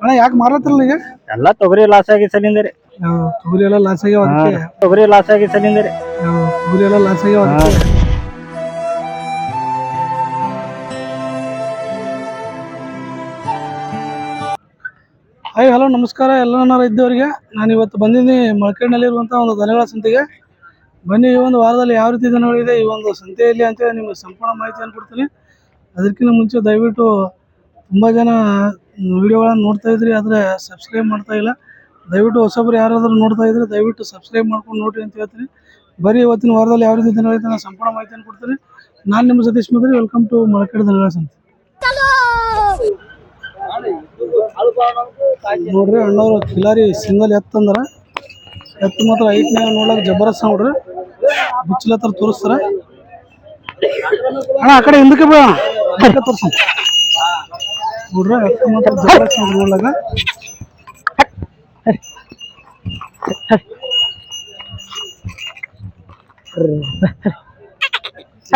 ಅಣ್ಣ ಯಾಕೆ ಮಾರತ್ತಿರಲ್ಲ ಈಗ? ಎಲ್ಲ ತೊಗರಿ ಲಾಸ್ ಆಗಿ ಸಲಿಂದ್ರಿ. ತೊಗರಿ ಎಲ್ಲ ಲಾಸ್ ಆಗ್ಯಾವ ಅದಕ್ಕೆ. ತೊಗರಿ ಲಾಸ್ ಆಗಿ ಸಲಿಂದ್ರಿ. ತೊಗರಿ ಎಲ್ಲ ಲಾಸ್ ಆಗ್ಯಾವ ಅದಕ್ಕೆ. ಹಾಯ್ ಹಲೋ ನಮಸ್ಕಾರ ಎಲ್ಲ ರೈತರಿಗೆ. ನಾನು ಇವತ್ತು ಬಂದಿದ್ದೀನಿ ಮಳಕೇಡ್ನಲ್ಲಿರುವಂಥ ಒಂದು ದನಗಳ ಸಂತೆಗೆ. ಬನ್ನಿ ಈ ಒಂದು ವಾರದಲ್ಲಿ ಯಾವ ರೀತಿ ದನಗಳಿದೆ ಈ ಒಂದು ಸಂತೆಯಲ್ಲಿ ಅಂತೇಳಿ ನಿಮಗೆ ಸಂಪೂರ್ಣ ಮಾಹಿತಿಯನ್ನು ಕೊಡ್ತೀನಿ. ಅದಕ್ಕಿಂತ ಮುಂಚೆ ದಯವಿಟ್ಟು ತುಂಬ ಜನ ವಿಡಿಯೋಗಳನ್ನು ನೋಡ್ತಾ ಇದ್ರಿ ಆದರೆ ಸಬ್ಸ್ಕ್ರೈಬ್ ಮಾಡ್ತಾ ಇಲ್ಲ. ದಯವಿಟ್ಟು ಹೊಸಬ್ರು ಯಾರಾದರೂ ನೋಡ್ತಾ ಇದ್ರೆ ದಯವಿಟ್ಟು ಸಬ್ಸ್ಕ್ರೈಬ್ ಮಾಡ್ಕೊಂಡು ನೋಡ್ರಿ ಅಂತ ಹೇಳ್ತೀನಿ. ಬರೀ ಇವತ್ತಿನ ವಾರದಲ್ಲಿ ಯಾವ ರೀತಿ ದನಗಳಿದೆ ನಾನು ಸಂಪೂರ್ಣ ಮಾಹಿತಿಯನ್ನು ಕೊಡ್ತೀನಿ. ನಾನು ನಿಮ್ಮ ಸತೀಶ್ ಮದ್ರಿ. ವೆಲ್ಕಮ್ ಟು ಮಳಕೇಡ್ ದನಗಳ ಸಂತೆ. ನೋಡ್ರಿ ಅಣ್ಣವ್ರು ಕಿಲಾರಿ ಸಿಂಗಲ್ ಎತ್ತಂದ್ರ ಎತ್ತು ಮಾತ್ರ ಐಟ್ನಾಗ ನೋಡ್ಲಾಕ ಜಬರದಸ್ತ್ ನೋಡ್ರಿ. ಬಿಚ್ಚಲ ಹತ್ರ ತೋರಿಸ್ತಾರ ಅಣ್ಣ. ಆ ಕಡೆ ಹಿಂದಕ್ಕೆ ಬಾ ತೋರ್ಸ ನೋಡ್ರಿ. ಎತ್ತು ಮಾತ್ರ ಜಬರದಸ್ತ್ ನೋಡ್ರಿ ನೋಡ್ಲಾಕ.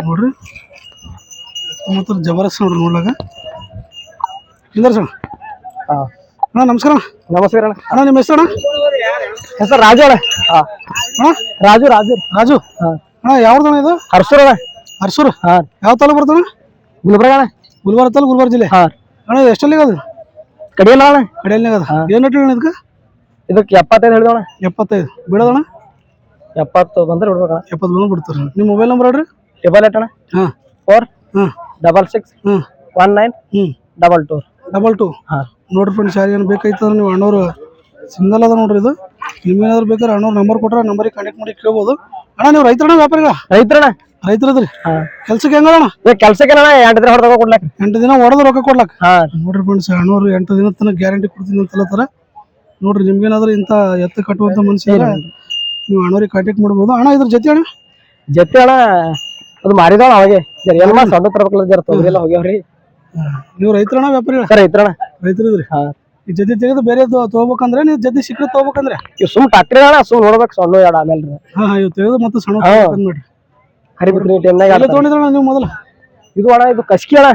ನೋಡ್ರಿ ಎತ್ತು ಮಾತ್ರ ಜಬರದಸ್ತ್ ನೋಡ್ರಿ ನೋಡ್ಲಾಕ. ಇಂದರ್ಸಣ ಅಣ್ಣ ನಮಸ್ಕಾರ. ನಮಸ್ಕಾರ ಅಣ್ಣ ನಿಮ್ಮ ಹೆಸರು? ಹೆಸರು ರಾಜು ಅಣ್ಣ. ರಾಜು ರಾಜು ರಾಜು ಅಣ್ಣ. ಯಾವ್ದಣ್ಣ ಇದು? ಹರ್ಸೂರ್ ಅಣ್ಣ. ಹರ್ಸೂರ್ ಯಾವ ತಾಲೂಕು ಬರ್ತಣ್ಣ? ಗುಲ್ಬರ್ಗ ಅಣ್ಣ. ಗುಲ್ಬರ್ಗ ತಾಲೂಕು ಗುಲ್ಬರ್ಗ ಜಿಲ್ಲೆ. ಅಣ್ಣ ಎಷ್ಟಲ್ಲಿಗೆ ಅದು? ಕಡಿಯಲ್ಲ ಅಣ್ಣ. ಕಡಿಯಲ್ನಾಗ ಅದ. ಏನು ರೇಟ್ ಅಣ್ಣ ಇದಕ್ಕೆ? ಇದಕ್ಕೆ 75 ಹೇಳಿದಣ್ಣ. 75 ಬಿಡೋದಣ್ಣ? 70 ಬಂದ್ರೆ ಬಿಡ್ಬೇಕಣ್ಣ. 70 ಬಂದು ಬಿಡ್ತಾರೆ. ನಿಮ್ಮ ಮೊಬೈಲ್ ನಂಬರ್ ಹೇಳ್ರಿ. 88 ಅಣ್ಣ. 4 66 19 22. ನೋಡ್ರಿ ಫ್ರೆಂಡ್ಸ್, ಯಾರಿಗೇನು ಬೇಕಾಯ್ತಂದ್ರೆ ನೀವು ಅಣ್ಣವ್ರು ಸಿಂಗಲ್ ಅದ ನೋಡ್ರಿ. ಇದು ನಿಮ್ಗೇನಾದ್ರು ಬೇಕಾದ್ರೆ ಅಣ್ಣವ್ರ ನಂಬರ್ ಕೊಟ್ರೆ ನಂಬರಿಗೆ ಕಾಂಟ್ಯಾಕ್ಟ್ ಮಾಡಿ ಕೇಳ್ಬೋದು. ಅಣ್ಣ ನೀವು ರೈತರಣ್ಣ ವ್ಯಾಪಾರಿಗಳ? ರೈತರಣ್ಣ. ರೈತರದ್ರಿ. ಕೆಲ್ಸಕ್ಕೆ ಹೆಂಗಣ್ಣ? ಕೆಲ್ಸಕ್ಕೆ 8 ದಿನ ಹೊಡೆದ ಕೊಡ್ಲಾಕ. 8 ದಿನ ಹೊಡೆದು ರೊಕ್ಕ ಕೊಡ್ಲಾಕ. ನೋಡ್ರಿ ಫ್ರೆಂಡ್ಸ್, ಅಣ್ಣವ್ರು 8 ದಿನ ತನಕ ಗ್ಯಾರಂಟಿ ಕೊಡ್ತೀನಿ ಅಂತ ಹೇಳ್ತಾರ. ನೋಡ್ರಿ ನಿಮ್ಗೇನಾದ್ರು ಇಂಥ ಎತ್ತು ಕಟ್ಟುವಂತ ಮನುಷ್ಯ ನೀವು ಅಣ್ಣವ್ರಿಗೆ ಕಾಂಟ್ಯಾಕ್ಟ್ ಮಾಡ್ಬೋದು. ಅಣ್ಣ ಇದ್ರ ಜೊತೆ ಅಣ್ಣ? ಜೊತೆ ಅಣ್ಣ ಅದು ಮಾರಿದಾಳ ಅವಾಗೆ ಎಲ್ಲ ಸಣ್ಣ ತರಬೇಕಲ್ಲ ಜರ ತೊಗರಿ ಎಲ್ಲ ಹೋಗ್ಯಾವ್ರಿ. ನೀವು ರೈತರಣ್ಣ ವ್ಯಾಪಾರಿಗಳ? ರೈತರಣ್ಣ. ರೈತರದ್ರಿ. ಈ ಜೊತೆ ತೆಗೆದು ಬೇರೆ ತಗೋಬೇಕಂದ್ರೆ ನೀವು ಜೊತೆ ಸಿಕ್ಕ ತಗೋಬೇಕಂದ್ರೆ ಸುಮ್ ಟ್ಯಾಕ್ಟ್ರಿ ಅಣ್ಣ ಸುಮ್ ನೋಡ್ಬೇಕು ಸಣ್ಣ ಎರಡು ಆಮೇಲೆ. ಇವ್ ತೆಗೆದು ಮತ್ತೆ ಸಣ್ಣ ನೋಡ್ರಿ. ಹರಿಬಿಟ್ರಿ ಟೈಮ್ನಾಗ ತಗೊಂಡಿದ್ರಣ್ಣ ನೀವು ಮೊದಲು? ಇದು ಅಣ್ಣ ಇದು ಕಸ್ಕಿ ಅಣ್ಣ.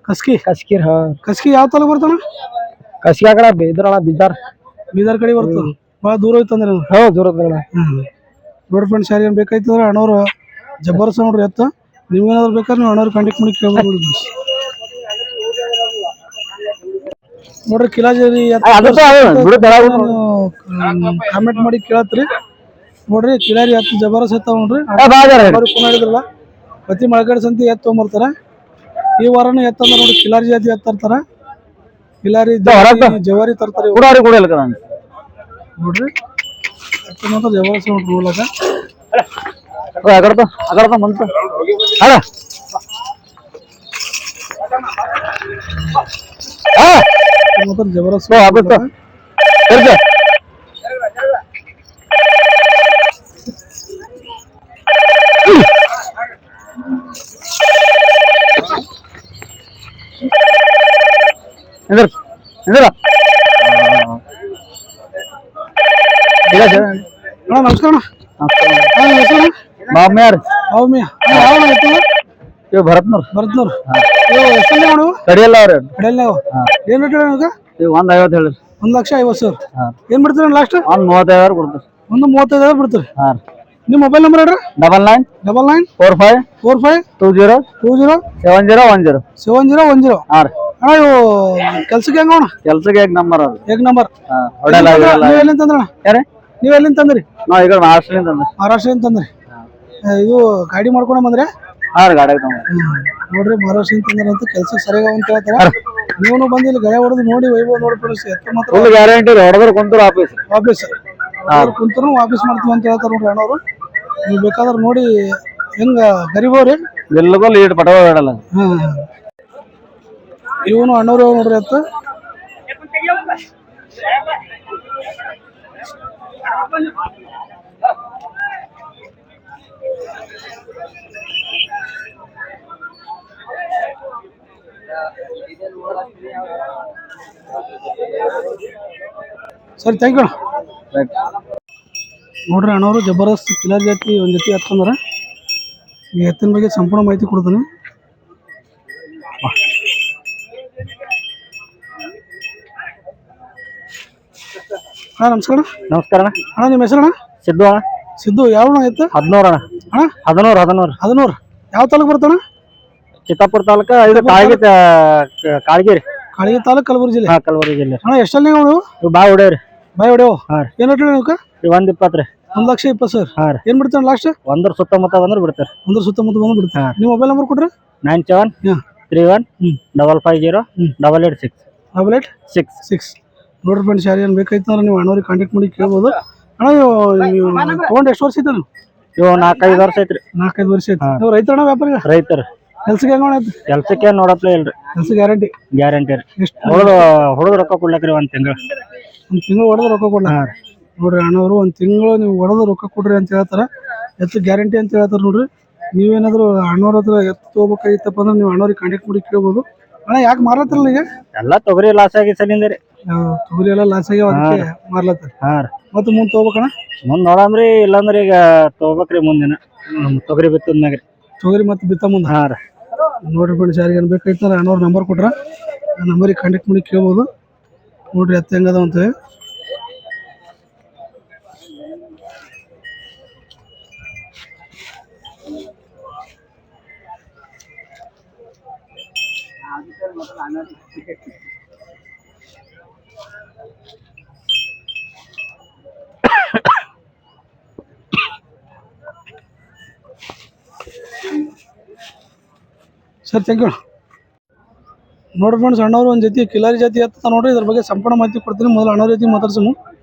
ಕಸ್ಕಿ ಕಸ್ಕಿ ಯಾವ ತಾಲೂಕು ಬರ್ತಾನ? ಕಸ್ಕಿ ಆ ಕಡೆ ಬೀದರ್ ಅಣ್ಣ. ಬೀದರ್ ಕಡೆ ಬರ್ತದ. ಭಾಳ ದೂರ ಹೋಯ್ತಂದ್ರೆ ದೂರ ನೋಡ್ರಿ ಫ್ರೆಂಡ್ಸ್, ಯಾರಿಗೇನು ಬೇಕಾಯ್ತಂದ್ರೆ ಅಣ್ಣವ್ರು ಜಬರ್ದಸ್ತ್ ನೋಡ್ರಿ ಎತ್ತ. ನೀವೇನಾದ್ರು ಬೇಕಾದ್ರೆ ನೀವು ಅಣ್ಣವ್ರು ಕಾಂಟ್ಯಾಕ್ಟ್ ಮಾಡಿ ಕೇಳ್ಬೋದು ನೋಡ್ರಿ. ಕಿಲಾರಿ ಕಾಮೆಂಟ್ ಮಾಡಿ ಕೇಳತ್ರಿ ನೋಡ್ರಿ. ಕಿಲಾರಿ ಎತ್ತು ಜಬರ್ದಸ್ತ್ ಎತ್ತ ನೋಡ್ರಿ. ಮಾಡಿದ್ರಲ್ಲ ಪ್ರತಿ ಮಳಕೇಡ್ ಸಂತಿ ಎತ್ತು ತೊಗೊಂಬರ್ತಾರ. ಈ ವಾರನು ಎತ್ತಂದ್ರ ನೋಡಿ ಕಿಲಾರಿ ಜಾತಿ ಎತ್ತ ತರ್ತಾರ. ಕಿಲಾರಿ ಜವಾರಿ ತರ್ತಾರೆ ನೋಡ್ರಿ. ಎತ್ತು ಮಾತ್ರ ಜಬರ್ದಸ್ತ್ ನೋಡ್ರಿ ನೋಡ್ಲಾಕ. ಜಬರ್ದಸ್ತ್ ನಮಸ್ಕಾರ. ಭರತ್ನೂರ್. ಕಡಿಯಲ್ಲ ಅವ್ರ ಏನ್ ರೇಟ್? 150 ಹೇಳಿ. 1,50,000. ಏನ್ ಬಿಡ್ತೀರ ಲಾಸ್ಟ್? 35,000 ಕೊಡ್ತೀರಿ. 35,000 ಬಿಡ್ತೀರಿ. ನಿಮ್ಮ ಮೊಬೈಲ್ ನಂಬರ್ ಹೇಳ್ರಿ. 99 45 45 20 20 70 10. ಅಣ್ಣ ಇವು ಕೆಲ್ಸಕ್ಕೆ ಹೆಂಗ ಅಣ್ಣ? ಕೆಲ್ಸಕ್ಕೆ ಏಕ್ ನಂಬರ್ ಅದು. ಏಕ್ ನಂಬರ್. ನೀವೆಲ್ಲಿಂದ ತಂದ್ರಣ್ಣ? ನೀವ್ ಎಲ್ಲಿಂದ ತಂದ್ರಿ? ನಾವ್ ಈಗ ಮಹಾರಾಷ್ಟ್ರದಿಂದ ತಂದ್ರಿ. ಮಹಾರಾಷ್ಟ್ರದಿಂದ ತಂದ್ರಿ. ಇದು ಗಾಡಿ ಮಾಡ್ಕೊಂಡ ಬಂದ್ರಿ? ಗಾಡಿ ನೋಡ್ರಿ ಮಹಾರಾಷ್ಟ್ರದಿಂದ ತಂದ್ರ ಅಂತ ಕೆಲ್ಸಕ್ಕೆ ಸರಿಯಾಗ ಅಂತ ಹೇಳ್ತಾರ. ನೀವು ಬಂದು ಇಲ್ಲಿ ಗಳೆ ಹೊಡೆದು ನೋಡಿ ವೈಭವ ನೋಡಿ ಎತ್ತು ಮಾತ್ರ ಗ್ಯಾರಂಟಿ. ಹೊಡೆದ್ರೆ ಕುಂತರು ವಾಪಸ್ ಕುಂತರು ವಾಪಸ್ ಮಾಡ್ತೀವಿ ಅಂತ ಹೇಳ್ತಾರ ನೋಡ್ರಿ ಅಣ್ಣವ್ರು. ನೀವು ಬೇಕಾದ್ರೆ ನೋಡಿ ಹೆಂಗ ಗರಿಬೋರಿ ಎಲ್ಲದೂ ಲೀಡ್ ಪಟವ ಬೇಡಲ್ಲ. ಇವನು ಅಣ್ಣವ್ರು ನೋಡ್ರಿ ಎತ್ತು. ಸರಿ ಥ್ಯಾಂಕ್ ಯು. ನೋಡ್ರಿ ಅಣ್ಣವರು ಜಬರ್ದಸ್ತ್ ಕಿಲಾರಿ ಜಾತಿ ಒಂದು ಜೊತೆ ಎತ್ತಂದ್ರೆ ಈ ಎತ್ತಿನ ಬಗ್ಗೆ ಸಂಪೂರ್ಣ ಮಾಹಿತಿ ಕೊಡ್ತೀನಿ. ಅಣ್ಣ ನಮಸ್ಕಾರ. ನಮಸ್ಕಾರ ಅಣ್ಣ. ಅಣ್ಣ ನಿಮ್ಮ ಹೆಸರಣ್ಣ? ಸಿದ್ದು ಅಣ್ಣ. ಸಿದ್ದು ಯಾವ ಆಯ್ತು? 11 ಅಣ್ಣ. ಅಣ್ಣ 11 ಯಾವ ತಾಲೂಕು ಬರ್ತಾನ? ಚಿತ್ತಾಪುರ ತಾಲೂಕ ಇದು ಕಾಳಗಿರಿ ಕಾಳಗಿ ತಾಲೂಕು ಕಲಬುರಗಿ ಜಿಲ್ಲೆ. ಕಲಬುರಗಿ ಜಿಲ್ಲೆ. ಅಣ್ಣ ಎಷ್ಟಲ್ಲಿ ನೀವು? ಇವು ಬಾ ಹೊಡೆಯವ್ರಿ. ಬಾಯ್ ಹೊಡೆಯೋ ಹಾಂ ರೀ. ಏನು ಹೇಳ್ರಿ ನೀವು? 120 ರೀ. 1,20,000 ಹಾಂ ರೀ. ಏನು ಬಿಡ್ತಾನೆ ಲಾಸ್ಟ್? 100 ಸುತ್ತಮುತ್ತ ಬಂದ್ರೆ ಬಿಡ್ತಾರೆ. 100 ಸುತ್ತಮುತ್ತ ಬಂದು ಬಿಡ್ತಾರೆ. ನಿಮ್ಮ ಮೊಬೈಲ್ ನಂಬರ್ ಕೊಡ್ರಿ. 9731 550 886 886. ನೋಡ್ರಿ ಫ್ರೆಂಡ್ಸ್, ಯಾರು ಏನು ಬೇಕಾಯ್ತು ಅಂದ್ರೆ ನೀವು ಅಣ್ಣವ್ರಿಗೆ ಕಾಂಟ್ಯಾಕ್ಟ್ ಮಾಡಿ ಕೇಳ್ಬೋದು. ಅಣ್ಣ ನೀವು ತೊಗೊಂಡು ಎಷ್ಟು ವರ್ಷ ಐತೆ? ಇವು 4-5 ವರ್ಷ ಐತ್ರಿ. 4-5 ವರ್ಷ ಐತೆ. ನೀವು ರೈತರಣ್ಣ ವ್ಯಾಪಾರಿಗ? ರೈತರು. ಕೆಲ್ಸಕ್ಕೆ ಹೆಂಗ ಐತಿ? ಕೆಲ್ಸಕ್ಕೆ ನೋಡಪ್ಲೇ ಇಲ್ರಿ. ಕೆಲಸ ಗ್ಯಾರಂಟಿ ರೀ. ಎಷ್ಟು ಹೊಡೆದು ರೊಕ್ಕ ಕೊಡ್ಲಕ್ರಿ 1 ತಿಂಗಳು. ಒಂದು ತಿಂಗಳು ಹೊಡೆದು ರೊಕ್ಕ ಕೊಡ್ಲ? ನೋಡ್ರಿ ಅಣ್ಣವರು 1 ತಿಂಗಳು ನೀವು ಹೊಡೆದು ರೊಕ್ಕ ಕೊಡ್ರಿ ಅಂತ ಹೇಳ್ತಾರೆ. ಎತ್ತು ಗ್ಯಾರಂಟಿ ಅಂತ ಹೇಳ್ತಾರೆ. ನೋಡ್ರಿ ನೀವೇನಾದ್ರು ಅಣ್ಣವ್ರ ಹತ್ರ ಎತ್ತು ತೊಗೋಬೇಕಾಗಿತ್ತಪ್ಪ ಅಂದ್ರೆ ನೀವು ಅಣ್ಣವ್ರಿಗೆ ಕಾಂಟ್ಯಾಕ್ಟ್ ಮಾಡಿ ಕೇಳ್ಬೋದು. ಅಣ್ಣ ಯಾಕೆ ಮಾರ್ಲತ್ತಿರಲ್ಲ ಈಗ? ಎಲ್ಲ ತೊಗರಿ ಲಾಸ್ ಆಗಿ ಸಲಿಂದ ರೀ. ತೊಗರಿ ಎಲ್ಲ ಲಾಸ್ ಆಗ್ಯಾವ, ಅದಕ್ಕೆ ಮಾರ್ಲತ್ತಾರೆ. ಮತ್ತೆ ಮುಂದೆ ತೊಗೋಬೇಕಣ್ಣ? ಮುಂದೆ ನೋಡಮ್ರಿ. ಇಲ್ಲಾಂದ್ರೆ ಈಗ ತೊಗೋಬೇಕ್ರಿ ಮುಂದಿನ ತೊಗರಿ ಬಿತ್ತದ್ಮ್ಯಾಗ. ತೊಗರಿ ಮತ್ತೆ ಬಿತ್ತ ಮುಂದೆ. ನೋಡ್ರಿ ಫ್ರೆಂಡ್ಸ್, ಯಾರಿಗೆ ಏನು ಬೇಕಾಯ್ತು ಅಂದ್ರೆ ಅಣ್ಣವ್ರ ನಂಬರ್ ಕೊಟ್ರ ಆ ನಂಬರಿಗೆ ಕಾಂಟ್ಯಾಕ್ಟ್ ಮಾಡಿ ಕೇಳ್ಬೋದು. ನೋಡ್ರಿ ಎತ್ತು ಹೆಂಗದ ಅಂತ. Sir thank you. ನೋಡ್ರಿ ಫ್ರೆಂಡ್ಸ್, ಅಣ್ಣವ್ರು ಒಂದು ಜೊತೆ ಕಿಲಾರಿ ಜಾತಿ ಎತ್ತ ನೋಡ್ರಿ. ಇದ್ರ ಬಗ್ಗೆ ಸಂಪೂರ್ಣ ಮಾಹಿತಿ ಕೊಡ್ತೀನಿ. ಮೊದಲು ಅಣ್ಣವ್ರ ಜೊತೆ ಮಾತಾಡ್ಸೋಣ.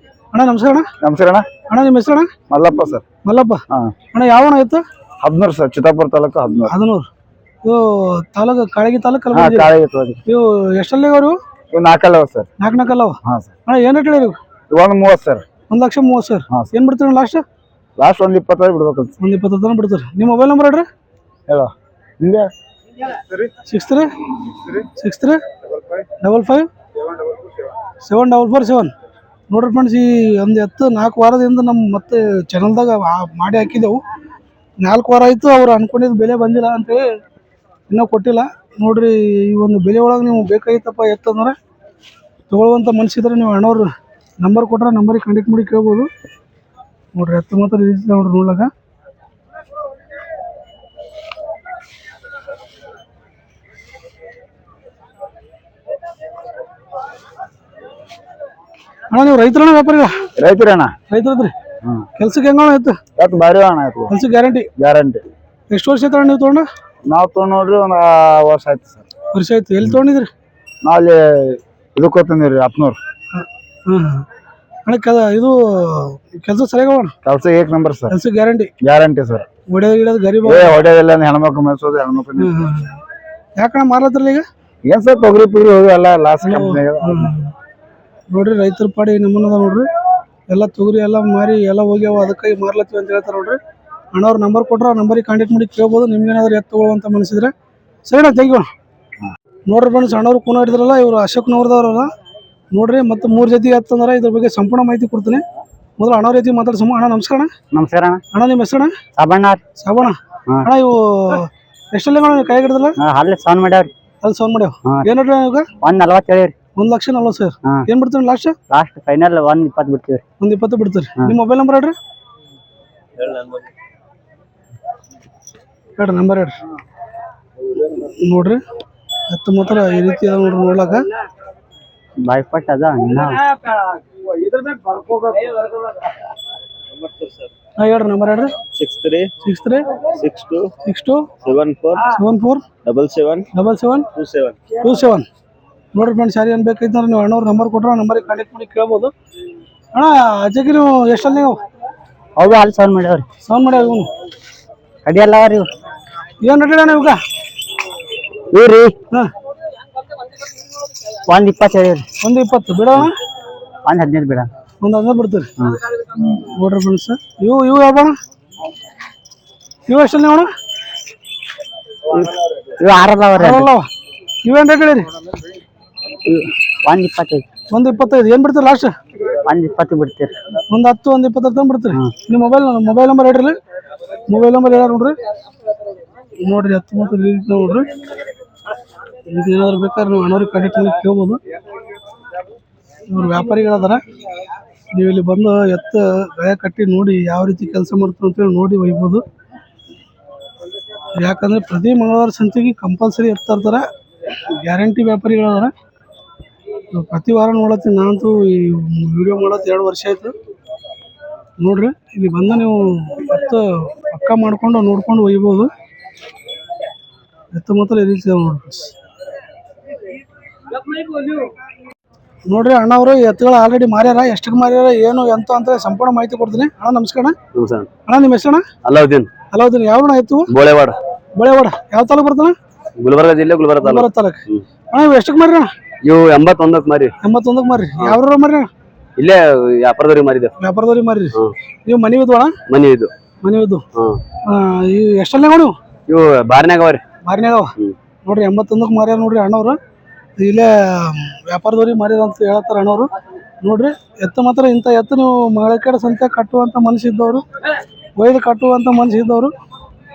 ಅಣ್ಣ ನಮಸ್ಕಾರ. ನಮಸ್ಕಾರ ಅಣ್ಣ. ಅಣ್ಣ ನಿಮ್ಮ ಹೆಸರು? ಅಣ್ಣ ಮಲ್ಲಪ್ಪ ಸರ್. ಮಲ್ಲಪ್ಪ. ಅಣ್ಣ ಯಾವ ಎತ್ತು? 11 ಸರ್. ಚಿತ್ತಾಪುರ ತಾಲೂಕು 11. ಇವು ತಾಲೂಕು ಕಾಳಗಿ ತಾಲೂಕು ಕಾಳಿ ಕಲಬುರಗಿ. ಇವು ಎಷ್ಟಲ್ಲಿ ಅವರು? ಇವು 4 ಅಲ್ಲವ ಸರ್. 4 ಅಲ್ಲವ. ಸರ್. ಅಣ್ಣ ಏನು ರೇಟ್ ಹೇಳಿರಿ? 130 ಸರ್. 1,30,000. ಏನು ಬಿಡ್ತೀರಿ ಲಾಸ್ಟ್? ಲಾಸ್ಟ್ 120 ಬಿಡ್ಬೇಕಂತ. 120 ತನಕ ಬಿಡ್ತೀರಿ. ನಿಮ್ಮ ಮೊಬೈಲ್ ನಂಬರ್ ಹೇಳ್ರಿ. ಹೇಳೋ ಹಿಂಗೆ 63 63 55 7447. ನೋಡ್ರಿ ಫ್ರೆಂಡ್ಸ್, ಈ ಒಂದು ಎತ್ತು 4 ವಾರದಿಂದ ನಮ್ಮ ಮತ್ತೆ ಚಾನಲ್ದಾಗ ಮಾಡಿ ಹಾಕಿದೆವು. 4 ವಾರ ಆಯಿತು. ಅವ್ರು ಅನ್ಕೊಂಡಿದ್ದು ಬೆಲೆ ಬಂದಿಲ್ಲ ಅಂತೇಳಿ ಇನ್ನೂ ಕೊಟ್ಟಿಲ್ಲ. ನೋಡ್ರಿ ಈ ಒಂದು ಬೆಲೆ ಒಳಗೆ ನೀವು ಬೇಕಾಗಿತ್ತಪ್ಪ ಎತ್ತು ಅಂದ್ರೆ ತೊಗೊಳ್ಳುವಂಥ ಮನಸ್ಸಿದ್ರೆ ನೀವು ಅಣ್ಣವ್ರು ನಂಬರ್ ಕೊಟ್ರೆ ನಂಬರಿಗೆ ಕಾಂಟ್ಯಾಕ್ಟ್ ಮಾಡಿ ಕೇಳ್ಬೋದು. ನೋಡ್ರಿ ಎತ್ತು ಮಾತ್ರ ರೀತಿ ನೋಡ್ರಿ ನೋಡ್ಲಾಕ. ಅಣ್ಣ ನೀವು ರೈತರಣ್ಣ ವ್ಯಾಪಾರಿಗ? ರೈತರಿ ಅಣ್ಣ. ರೈತರದ್ರಿ. ಕೆಲ್ಸಕ್ಕೆ ಹೆಂಗ ಆಯ್ತು? ಎತ್ತು ಭಾರಿ ಅಣ್ಣ. ಕೆಲ್ಸ ಗ್ಯಾರಂಟಿ. ಎಷ್ಟು ವರ್ಷ ಆಯ್ತು ನೀವು ತೊಗೊಂಡು? ನಾವು ತೊಗೊಂಡು ನೋಡ್ರಿ 1 ವರ್ಷ ಆಯ್ತು ಸರ್. ವರ್ಷ ಆಯ್ತು. ಎಲ್ಲಿ ತೊಗೊಂಡಿದ್ರಿ? ನಾವು ಅಲ್ಲಿ ಇದಕ್ಕೆ ಹೋಗ್ತಂದಿರಿ 10 ಅಣ್ಣ ಇದು ಕೆಲಸ ಸರಿಯಾಗವ? ಕೆಲಸ ಏಕ್ ನಂಬರ್ ಸರ್. ಕೆಲಸ ಗ್ಯಾರಂಟಿ ಸರ್. ಹೊಡೆಯೋದು ಗಿಡೋದು ಗರೀಬ್ ಹೊಡೆಯೋದಿಲ್ಲ. ಹೆಣ್ಮಕ್ಳು ಮೆಲ್ಸೋದು ಹೆಣ್ಮಕ್ಳು. ಯಾಕಣ್ಣ ಮಾರ್ಲತ್ತಿರಲ್ಲ ಈಗ? ಏನ್ ಸರ್ ತೊಗರಿ ಪುಗರಿ ಹೋಗಿ ಎಲ್ಲ ಲಾಸ್. ನೋಡ್ರಿ ರೈತರ ಪಾಡಿ ನಮ್ಮನ್ನದ ನೋಡ್ರಿ. ಎಲ್ಲ ತೊಗರಿ ಎಲ್ಲ ಮಾರಿ ಎಲ್ಲ ಹೋಗ್ಯಾವ, ಅದಕ್ಕಾಗಿ ಮಾರ್ಲತ್ತೀವಿ ಅಂತ ಹೇಳ್ತಾರೆ ನೋಡ್ರಿ. ಅಣ್ಣವ್ರ ನಂಬರ್ ಕೊಟ್ರೆ ಆ ನಂಬರಿಗೆ ಕಾಂಟ್ಯಾಕ್ಟ್ ಮಾಡಿ ಕೇಳ್ಬೋದು. ನಿಮ್ಗೇನಾದ್ರು ಎತ್ತು ತಗೊಳ್ಳುವಂತ ಮನಸ್ಸಿದ್ರೆ. ಸರಿನಾ, ಥ್ಯಾಂಕ್ ಯು. ನೋಡ್ರಿ ಫ್ರೆಂಡ್ಸ್, ಅಣ್ಣವ್ರು ಕೂನ ಹಿಡಿದ್ರಲ್ಲ, ಇವರು ಅಶೋಕ್ನವ್ರದವ್ರಲ್ಲ ನೋಡ್ರಿ. ಮತ್ತು 3 ಜೊತೆ ಎತ್ತಂದ್ರೆ ಇದ್ರ ಬಗ್ಗೆ ಸಂಪೂರ್ಣ ಮಾಹಿತಿ ಕೊಡ್ತೀನಿ. ಮೊದಲು ಅಣ್ಣವ್ರ ಜೊತೆ ಮಾತಾಡ್ಸಮ್ಮ. ಅಣ್ಣ ನಮಸ್ಕಾರ. ನಮಸ್ಕಾರ ಅಣ್ಣ. ಅಣ್ಣ ನಿಮ್ಮ ಹೆಸರಣ್ಣ? ಸಾಬಣ್ಣ. ಸಾಬಣ್ಣ. ಅಣ್ಣ ಇವು ಎಷ್ಟಲ್ಲಿ ಕೈ ಹಿಡಿದ್ರಲ್ಲ? ಅಲ್ಲಿ ಸೌಂಡ್ ಮಾಡ್ಯಾವ್ರಿ. ಅಲ್ಲಿ ಸೌಂಡ್ ಮಾಡ್ಯಾವ. ಏನು ರೇಟ್ ಇವಾಗ? 140 ಹೇಳಿರಿ. 1,40,000. ಏನು ಬಿಡ್ತೀರಿ ಲಾಸ್ಟ್? ಲಾಸ್ಟ್ ಫೈನಲ್ 120 ಬಿಡ್ತೀವಿ. 120 ಬಿಡ್ತೀರಿ. ನಿಮ್ಮ ಮೊಬೈಲ್ ನಂಬರ್ ಹೇಳ್ರಿ. ಹೇಳ್ರಿ ನಂಬರ್ ಹೇಳ್ರಿ. ನೋಡ್ರಿ ಎತ್ತು ಮಾತ್ರ ಈ ರೀತಿ ಅದ ನೋಡ್ರಿ ನೋಡ್ಲಾಕ. ಬಾಯ್ಪಟ್ ಅದ ಹೇಳ್ರಿ ನಂಬರ್ ಹೇಳ್ರಿ. 63 63 62 62 74 74 77 77 27. ನೋಡ್ರಿ ಫ್ರೆಂಡ್ಸ್, ಯಾರು ಏನು ಬೇಕಾಯ್ತು ಅಂದ್ರೆ ನೀವು ಅಣ್ಣವ್ರ ನಂಬರ್ ಕೊಟ್ರೆ ಆ ನಂಬರಿಗೆ ಕಾಂಟ್ಯಾಕ್ಟ್ ಮಾಡಿ ಕೇಳ್ಬೋದು. ಅಣ್ಣ ಅಜ್ಜಕ್ಕೆ ನೀವು ಎಷ್ಟಲ್ಲಿ ನೀವು? ಹೌದು, ಅಲ್ಲಿ ಸೌಂಡ್ ಮಾಡ್ಯಾವ್ರಿ. ಸೌಂಡ್ ಮಾಡ್ಯಾವ ಇವನು ಅಡಿ ಅಲ್ಲವ್ರಿ. ಇವು ಏನು ರೇಟ್ ಅಣ್ಣ ಇವಾಗ? ಇವ್ರಿ 120 ಹೇಳಿರಿ. 120 ಬಿಡೋಣ. 115 ಬಿಡ. 115 ಬಿಡ್ತೀರಿ. ನೋಡ್ರಿ ಫ್ರೆಂಡ್ಸ್, ಇವು ಯಾವ ಇವು ಎಷ್ಟಲ್ಲಿ ಅಣ್ಣ? ಇವು 6 ಅದಾವ್ರಿ. ಇವೇನು ರೇಟ್ ಹೇಳಿರಿ? 125. 125. ಏನು ಬಿಡ್ತೀರಿ ಲಾಸ್ಟ್? 120 ಬಿಡ್ತೀರಿ. 110 120 ತನಕ ಬಿಡ್ತೀರಿ. ನಿಮ್ಮ ಮೊಬೈಲ್ ನಂಬರ್ ಹೇಳ್ರಿ. ಮೊಬೈಲ್ ನಂಬರ್ ಹೇಳ ನೋಡ್ರಿ. ನೋಡ್ರಿ 10 ನೋಡ್ರಿ. ಇದಕ್ಕೆ ಏನಾದ್ರು ಬೇಕಾದ್ರೆ ನೀವು ಅಣ್ಣವ್ರಿಗೆ ಕಾಂಟ್ಯಾಕ್ಟ್ ಮಾಡಿ ಕೇಳ್ಬೋದು. ಇವ್ರು ವ್ಯಾಪಾರಿಗಳದಾರ. ನೀವು ಇಲ್ಲಿ ಬಂದು ಎತ್ತ ಗಳೆ ಕಟ್ಟಿ ನೋಡಿ ಯಾವ ರೀತಿ ಕೆಲಸ ಮಾಡ್ತಾರೆ ಅಂತೇಳಿ ನೋಡಿ ಒಯ್ಬೋದು. ಯಾಕಂದ್ರೆ ಪ್ರತಿ ಮಂಗಳವಾರ ಸಂತೆಗೆ ಕಂಪಲ್ಸರಿ ಎತ್ತಾ ಇರ್ತಾರೆ, ಗ್ಯಾರಂಟಿ ವ್ಯಾಪಾರಿಗಳು ಅದಾರ. ಪ್ರತಿ ವಾರ ನೋಡತ್ತೀನಿ ನಾನಂತೂ ಈ ವಿಡಿಯೋ ಮಾಡೋದು 2 ವರ್ಷ ಆಯ್ತು. ನೋಡ್ರಿ ಇಲ್ಲಿ ಬಂದು ನೀವು ಎತ್ತು ಪಕ್ಕ ಮಾಡ್ಕೊಂಡು ನೋಡ್ಕೊಂಡು ಒಯ್ಬೋದು. ಎತ್ತು ಮಾತ್ರ ಈ ರೀತಿ ನೋಡ್ರಿ ಅಣ್ಣ ಅವರು ಎತ್ತುಗಳು ಆಲ್ರೆಡಿ ಮಾರ್ಯಾರ. ಎಷ್ಟಕ್ಕೆ ಮಾರ್ಯಾರ ಏನು ಎಂತ ಅಂತ ಸಂಪೂರ್ಣ ಮಾಹಿತಿ ಕೊಡ್ತೀನಿ. ಅಣ್ಣ ನಮಸ್ಕಾರ. ಅಣ್ಣ ನಿಮ್ಮ ಹೆಸರು? ಅಲಾವುದ್ದೀನ್. ಅಲಾವುದ್ದೀನ್. ಯಾವ ಎತ್ತು? ಬೋಳೆವಾಡ. ಬೋಳೆವಾಡ ಯಾವ ತಾಲೂಕು ಬರ್ತಾನ? ಗುಲ್ಬರ್ಗ ಜಿಲ್ಲೆ ಗುಲ್ಬರ್ಗ ತಾಲೂಕು. ಅಣ್ಣ ಇವು ಎಷ್ಟಕ್ಕೆ ಮಾರಿ ಅಣ್ಣ? ಇವು 81ಕ್ಕೆ ಮಾರಿ. 81ಕ್ಕೆ ಮಾರಿ. ಯಾವ ಮಾರಿ ಅಣ್ಣ? ಇಲ್ಲೇ ವ್ಯಾಪಾರದವ್ರಿಗೆ ಮಾರಿದೆ. ವ್ಯಾಪಾರದವ್ರಿಗೆ ಮಾರಿ. ನೀವು ಮನೆ ಇದ್ವು ಅಣ್ಣ? ಮನೆ ಇದು. ಮನೆ ಇದ್ದು. ಇವು ಎಷ್ಟಲ್ಲೇ ನೋಡಿ? ಇವು ಬಾರ್ನ್ಯಾಗ ಅವರಿ. ಬಾರ್ನ್ಯಾಗ ಅವ ನೋಡ್ರಿ. 81ಕ್ಕೆ ಮಾರ್ಯಾರ ನೋಡ್ರಿ ಅಣ್ಣವ್ರು. ಇಲ್ಲೇ ವ್ಯಾಪಾರದವ್ರಿಗೆ ಮಾರ್ಯಾರ ಅಂತ ಹೇಳ್ತಾರೆ ಅಣ್ಣವ್ರು. ನೋಡ್ರಿ ಎತ್ತು ಮಾತ್ರ ಇಂಥ ಎತ್ತು ನೀವು ಮಳೆಕಡೆ ಸಂತೆ ಕಟ್ಟುವಂಥ ಮನಸ್ಸಿದ್ದವರು, ಒಯ್ದು ಕಟ್ಟುವಂಥ ಮನಸ್ಸಿದ್ದವರು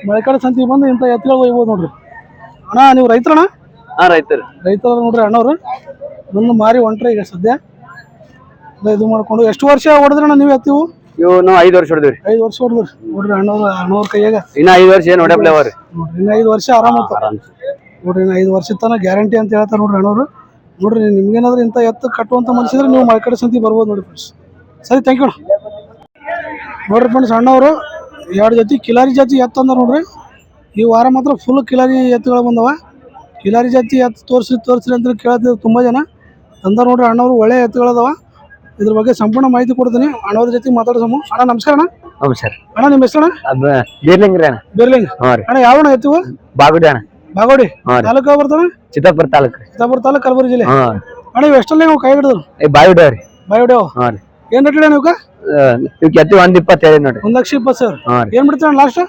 ಮಳೆಕಡೆ ಸಂತೆಗೆ ಬಂದು ಇಂಥ ಎತ್ತುಗಳು ಒಯ್ಬೋದು ನೋಡ್ರಿ. ಅಣ್ಣ ನೀವು ರೈತರಣ್ಣ? ರೈತರು. ರೈತರ ನೋಡ್ರಿ ಅಣ್ಣವ್ರು ಬಂದು ಮಾರಿ ಹೊಂಟ್ರಿ ಈಗ ಸದ್ಯ. ಇದು ಮಾಡ್ಕೊಂಡು ಎಷ್ಟು ವರ್ಷ ಹೊಡೆದ್ರಣ್ಣ ನೀವು ಎತ್ತಿವು? ಇವು ನಾವು 5 ವರ್ಷ ಹೊಡೆದ್ರಿ. 5 ವರ್ಷ ಹೊಡೆದ್ರಿ ನೋಡ್ರಿ ಅಣ್ಣವ್ರ ಕೈಯಾಗ. ಇನ್ನ 5 ವರ್ಷ ಏನು ಹೊಡೆಯಪ್ಲೆ ಅವ್ರಿ. ನೋಡ್ರಿ ಇನ್ನ 5 ವರ್ಷ ಆರಾಮ ನೋಡ್ರಿ. ಇನ್ನು 5 ವರ್ಷ ತನಕ ಗ್ಯಾರಂಟಿ ಅಂತ ಹೇಳ್ತಾರೆ ನೋಡ್ರಿ ಅಣ್ಣವ್ರು. ನೋಡ್ರಿ ನಿಮ್ಗೇನಾದ್ರೂ ಇಂಥ ಎತ್ತು ಕಟ್ಟುವಂಥ ಮನಸ್ಸಿದ್ರೆ ನೀವು ಮಳೆಕಡೆ ಸಂತಿ ಬರ್ಬೋದು ನೋಡಿ ಫ್ರೆಂಡ್ಸ್. ಸರಿ, ಥ್ಯಾಂಕ್ ಯು ಅಣ್ಣ. ನೋಡ್ರಿ ಫ್ರೆಂಡ್ಸ್ ಅಣ್ಣವರು 2 ಜೊತೆ ಕಿಲಾರಿ ಜಾತಿ ಎತ್ತು ಅಂದ ನೋಡ್ರಿ. ಈ ವಾರ ಮಾತ್ರ ಫುಲ್ ಕಿಲಾರಿ ಎತ್ತುಗಳು ಬಂದವ. ಕಿಲಾರಿ ಜಾತಿ ಎತ್ತು ತೋರಿಸ್ರಿ ಅಂತ ಕೇಳ್ತಿದ್ರು ತುಂಬ ಜನ. ತಂದ ನೋಡ್ರಿ ಅಣ್ಣವರು ಒಳ್ಳೆ ಎತ್ತುಗಳದವ. ಇದ್ರ ಬಗ್ಗೆ ಸಂಪೂರ್ಣ ಮಾಹಿತಿ ಕೊಡ್ತೀನಿ. ಅಣ್ಣವ್ರ ಜೊತೆ ಮಾತಾಡ್ಸಮ್ಮ. ಅಣ್ಣ ನಮಸ್ಕಾರ ಅಣ್ಣ. ನಮಸ್ಕಾರ ಅಣ್ಣ ನಿಮ್ಮ ಹೆಸರು? ಬೀರ್ಲಿಂಗ್ ರೀ ಅಣ್ಣ. ಬೀರ್ಲಿಂಗ್. ಅಣ್ಣ ಯಾವ ಎತ್ತು? ಬಾಗುಡಿ ಅಣ್ಣ. ಬಾಗೋಡಿ ತಾಲೂಕು ಬರ್ತಾನೆ? ಚಿತ್ತಾಪುರ ತಾಲೂಕು. ಚಿತ್ತಾಪುರ ತಾಲೂಕು, ಕಲಬುರಗಿ ಜಿಲ್ಲೆ. ಅಣ್ಣ ಇವು ಎಷ್ಟಲ್ಲೇ ನೀವು ಕೈ ಹಿಡಿದ್ರು? ಬಾಯುಡಿ ಅವ್ರಿ. ಬಾಯೋಡಿ ಏನ್ ರೇಟ್ ನೀವು? ಇವಕ್ಕೆ ಎತ್ತಿ 120 ಹೇಳಿ ನೋಡ್ರಿ. 1,20,000. ಏನ್ ಬಿಡ್ತೀರ ಲಾಸ್ಟ್?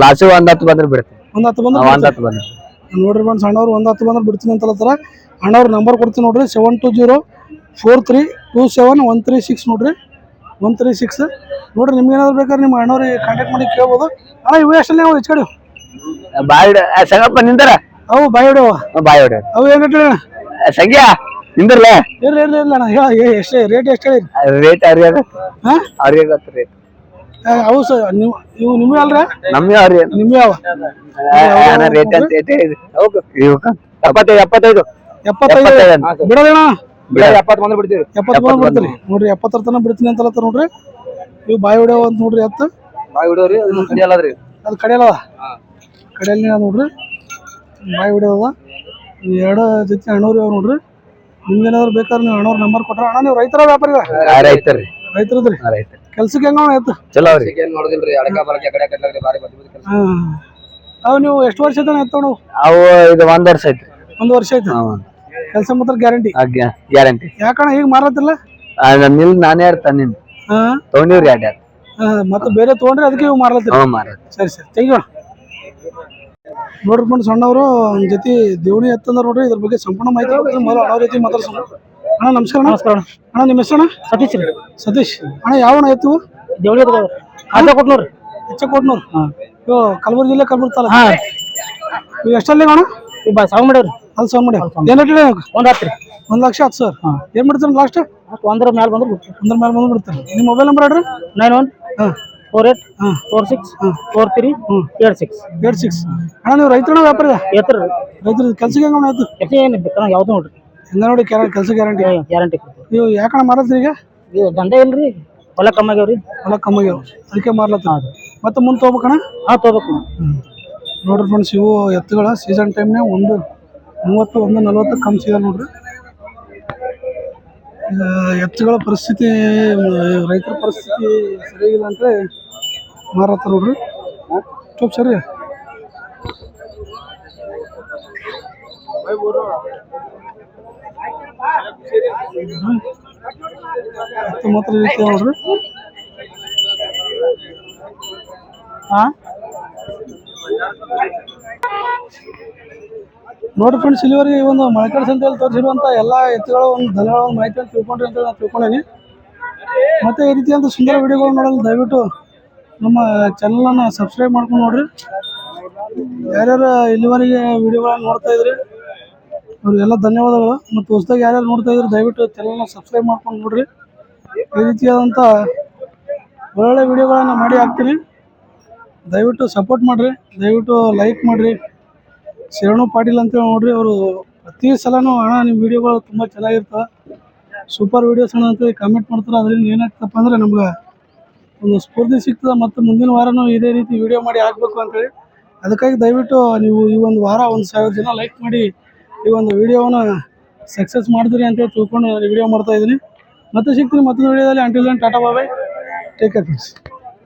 ಲಾಸ್ಟ್ 110 ಬಂದ್ರೆ ಬಿಡ್ತೀನಿ. 110 ಬಂದ್ರೆ ನೋಡ್ರಿ ಫ್ರೆಂಡ್ಸ್ ಅಣ್ಣವ್ರು 110 ಬಂದ್ರೆ ಬಿಡ್ತೀನಿ ಅಂತ ಹೇಳ್ತಾರ. ಅಣ್ಣವ್ರ ನಂಬರ್ ಕೊಡ್ತೀನಿ ನೋಡ್ರಿ. 720432713 ನೋಡ್ರಿ. 136 ನೋಡ್ರಿ. ನಿಮ್ಗೆ ಏನಾದ್ರು ಬೇಕಾದ್ರೆ ನಿಮ್ಮ ಅಣ್ಣವ್ರಿಗೆ ಕಾಂಟ್ಯಾಕ್ಟ್ ಮಾಡಿ ಕೇಳ್ಬೋದು. ಅಣ್ಣ ಇವು ಎಷ್ಟಲ್ಲಿ ನಾವು ಹೆಚ್ಚು ಕಡೆ? ಬಾಯುಡಿ ಸಂಗಪ್ಪ ನಿಂದರ. ಅವು ಬಾಯೋಡಿ ಬಾಯುಡಿ ಅವು ಏನ್ ರೇಟ್ ಹೇಳಿ? ಸಂಖ್ಯಾ ನಿಂದಿರ್ಲೆ. ಇಲ್ಲ ಅಣ್ಣ ಎಷ್ಟು ರೇಟ್ ಎಷ್ಟು ಹೇಳಿ? ರೇಟ್ ಅವ್ರಿಗೆ ಗೊತ್ತು ರೇಟ್. ಅವು ಸರ್ ಇವು ನಿಮ್ಗೆ ಅಲ್ರ? ನಮ್ಗೆ ಅವ್ರಿ. ನಿಮ್ಗೆ ಯಾವ ರೇಟ್ ಅಂತ 75 ಬಿಡೋದಣ್ಣ? 70 ಬಂದ್ರೆ ಬಿಡ್ತೀವಿ. 70 ಬಂದ್ರೆ ಬಿಡ್ತೀರಿ ನೋಡ್ರಿ. 70 ತನಕ ಬಿಡ್ತೀನಿ ಅಂತ ಹೇಳ್ತಾರ ನೋಡ್ರಿ. ಇವು ಬಾಯಿ ಹೊಡ್ಯಾವ ಅಂತ ನೋಡ್ರಿ. ಎತ್ತ ಬಾಯಿ ಹೊಡಿಯೋರಿ. ಅದು ಕಡೆಯಲ್ಲವ ಕಡೆಯಲ್ಲಿ ನೋಡ್ರಿ. ಬಾಯಿ ಹೊಡ್ಯದ 2 ಜೊತೆ ಅಣ್ಣವ್ರಿ ಅವ್ ನೋಡ್ರಿ. ನಿಮ್ಗೇನಾದ್ರು ಬೇಕಾದ್ರೆ ನೀವು ಅಣ್ಣವ್ರ ನಂಬರ್ ಕೊಟ್ರ. ಅಣ್ಣ ನೀವು ರೈತರ ವ್ಯಾಪಾರಿಗಳ? ರೈತರಿ. ರೈತರದ್ರಿ. ಕೆಲ್ಸಕ್ಕೆ ಹೆಂಗ ಎತ್ತು? ಚಲೋ ಅವ್ರಿ. ಅವು ನೀವು ಎಷ್ಟು ವರ್ಷ ಆಯ್ತು ಎತ್ತೋಣ? ಅವು ಇದು 1 ವರ್ಷ ಆಯ್ತು. 1 ವರ್ಷ ಆಯ್ತು. ಕೆಲಸ ಮಾತ್ರ ಗ್ಯಾರಂಟಿ. ಗ್ಯಾರಂಟಿ. ಯಾಕಣ್ಣ ಈಗ ಮಾರತ್ತಿಲ್ಲ? ನಿಲ್ ನಾನೇ ಇರ್ತಾನೆ ತಗೊಂಡಿವ್ರಿ 2 ಮತ್ತೆ ಬೇರೆ ತಗೊಂಡ್ರಿ ಅದಕ್ಕೆ ಇವು ಮಾರತ್ತೀರಿ? ಸರಿ ಥ್ಯಾಂಕ್ ಯು. ನೋಡ್ರಿ ಫ್ರೆಂಡ್ಸ್ ಅಣ್ಣವರು ಜೊತೆ ದೇವಣಿ ಎತ್ತಂದ್ರ ನೋಡ್ರಿ. ಇದ್ರ ಬಗ್ಗೆ ಸಂಪೂರ್ಣ ಮಾಹಿತಿ ಕೊಡ್ತೀನಿ. ಮೊದಲು ಅಣ್ಣವ್ರ ಜೊತೆ ಮಾತಾಡ್ಸೋಣ. ಅಣ್ಣ ನಮಸ್ಕಾರ. ನಮಸ್ಕಾರ ಅಣ್ಣ. ನಿಮ್ಮ ಹೆಸರು? ಸತೀಶ್. ಸತೀಶ್ ಅಣ್ಣ ಯಾವ ಎತ್ತು? ದೇವಳಿ ಕೊಟ್ನೂರು. ಕೊಟ್ನೂರು. ಇವು ಕಲಬುರಗಿ ಜಿಲ್ಲೆ, ಕಲಬುರಗಿ ತಾಲೂಕು. ಇವು ಎಷ್ಟಲ್ಲಿ ಅಣ್ಣ? ಸಾವು ಮಾಡ್ಯಾವ್ರಿ. ಅಲ್ಲಿ ಸಾವು ಮಾಡ್ಯಾವ. ಏನ್ ರೇಟ್ ಹೇಳಿ? 1,10,000. 1,10,000. ಏನ್ ಬಿಡ್ತಾರೆ ಲಾಸ್ಟ್? 100 ಮೇಲೆ ಬಂದ್ರೆ ಬಿಡ್ತೀವಿ. 100 ಮೇಲೆ ಬಂದು ಬಿಡ್ತಾರೆ. ನಿಮ್ಮ ಮೊಬೈಲ್ ನಂಬರ್ ಹೇಳ್ರಿ. 9148464386. ಅಣ್ಣ ನೀವು ರೈತರಣ್ಣ ವ್ಯಾಪಾರ? ರೈತರು. ಕೆಲ್ಸಕ್ಕೆ ಹೆಂಗ ಆಯ್ತು? ಯಾವ್ದು ನೋಡ್ರಿ ಹೆಂಗ ನೋಡಿ ಕೆಲಸ ಗ್ಯಾರಂಟಿ. ನೀವು ಯಾಕಣ್ಣ ಮಾರತ್ರಿ ಈಗ? ದಂಡ ಇಲ್ರಿ, ಹೊಲ ಕಮ್ಮಾಗ್ಯಾವ್ರಿ. ಹೊಲ ಕಮ್ಮಾಗ್ಯಾವ ಅದಕ್ಕೆ ಮಾರ್ಲತ್ತ. ಮತ್ತೆ ಮುಂದೆ ತೊಗೋಬೇಕಣ್ಣ? ತೊಗೋಬೇಕು. ನೋಡ್ರಿ ಫ್ರೆಂಡ್ಸ್ ಇವು ಎತ್ತುಗಳ ಸೀಸನ್ ಟೈಮ್ನಾಗ 130 140 ಕಮ್ಮಿ ಸಿಗಲ್ಲ ನೋಡ್ರಿ. ಎತ್ತುಗಳ ಪರಿಸ್ಥಿತಿ, ರೈತರ ಪರಿಸ್ಥಿತಿ ಸರಿಯಾಗಿಲ್ಲ ಅಂತ ಮಾರತ್ತ ನೋಡ್ರಿ. ಸ್ವಲ್ಪ ಸರಿ ಎತ್ತು ಮಾತ್ರ ರೀತಿ ನೋಡ್ರಿ. ನೋಡ್ರಿ ಫ್ರೆಂಡ್ಸ್ ಇಲ್ಲಿವರೆಗೆ ಈ ಒಂದು ಮಳೆಕಾಲ ಸಂತೆಯಲ್ಲಿ ತೋರಿಸಿರುವಂಥ ಎಲ್ಲ ಎತ್ತುಗಳ ಒಂದು ದನಗಳ ಒಂದು ಮಾಹಿತಿ ಅಂತ ತಿಳ್ಕೊಂಡ್ರಿ ಅಂತ ನಾನು ತಿಳ್ಕೊಂಡೇನಿ. ಮತ್ತು ಈ ರೀತಿಯಂಥ ಸುಂದರ ವಿಡಿಯೋಗಳು ನೋಡಲು ದಯವಿಟ್ಟು ನಮ್ಮ ಚಾನಲನ್ನು ಸಬ್ಸ್ಕ್ರೈಬ್ ಮಾಡ್ಕೊಂಡು ನೋಡ್ರಿ. ಯಾರ್ಯಾರು ಇಲ್ಲಿವರೆಗೆ ವಿಡಿಯೋಗಳನ್ನ ನೋಡ್ತಾ ಇದ್ರಿ ಅವ್ರಿಗೆಲ್ಲ ಧನ್ಯವಾದಗಳು. ಮತ್ತು ಹೊಸದಾಗಿ ಯಾರ್ಯಾರು ನೋಡ್ತಾ ಇದ್ರೆ ದಯವಿಟ್ಟು ಚಾನಲ್ನ ಸಬ್ಸ್ಕ್ರೈಬ್ ಮಾಡ್ಕೊಂಡು ನೋಡ್ರಿ. ಈ ರೀತಿಯಾದಂಥ ಒಳ್ಳೊಳ್ಳೆ ವಿಡಿಯೋಗಳನ್ನು ಮಾಡಿ ಹಾಕ್ತೀನಿ. ದಯವಿಟ್ಟು ಸಪೋರ್ಟ್ ಮಾಡಿರಿ, ದಯವಿಟ್ಟು ಲೈಕ್ ಮಾಡಿರಿ. ಶರಣು ಪಾಟೀಲ್ ಅಂತೇಳಿ ನೋಡ್ರಿ, ಅವರು ಪ್ರತಿ ಸಲನೂ ಅಣ್ಣ ನಿಮ್ಮ ವಿಡಿಯೋಗಳು ತುಂಬ ಚೆನ್ನಾಗಿರ್ತವೆ, ಸೂಪರ್ ವೀಡಿಯೋಸ್ ಅಣ್ಣ ಅಂತೇಳಿ ಕಮೆಂಟ್ ಮಾಡ್ತಾರೆ. ಅದರಿಂದ ಏನಾಗ್ತಪ್ಪ ಅಂದರೆ ನಮ್ಗೆ ಒಂದು ಸ್ಫೂರ್ತಿ ಸಿಗ್ತದೆ, ಮತ್ತು ಮುಂದಿನ ವಾರನೂ ಇದೇ ರೀತಿ ವಿಡಿಯೋ ಮಾಡಿ ಹಾಕಬೇಕು ಅಂತೇಳಿ. ಅದಕ್ಕಾಗಿ ದಯವಿಟ್ಟು ನೀವು ಈ ಒಂದು ವಾರ 1000 ಜನ ಲೈಕ್ ಮಾಡಿ ಈ ಒಂದು ವಿಡಿಯೋವನ್ನು ಸಕ್ಸಸ್ ಮಾಡಿದ್ರಿ ಅಂತೇಳಿ ತಿಳ್ಕೊಂಡು ವಿಡಿಯೋ ಮಾಡ್ತಾಯಿದ್ದೀನಿ. ಮತ್ತೆ ಸಿಗ್ತೀನಿ ಮತ್ತೊಂದು ವಿಡಿಯೋದಲ್ಲಿ. ಅಂಟಿಲ್ ದೆನ್ ಟಾಟಾ ಬಾಯ್, ಟೇಕ್ ಕೇರ್ ಫ್ರೆಂಡ್ಸ್.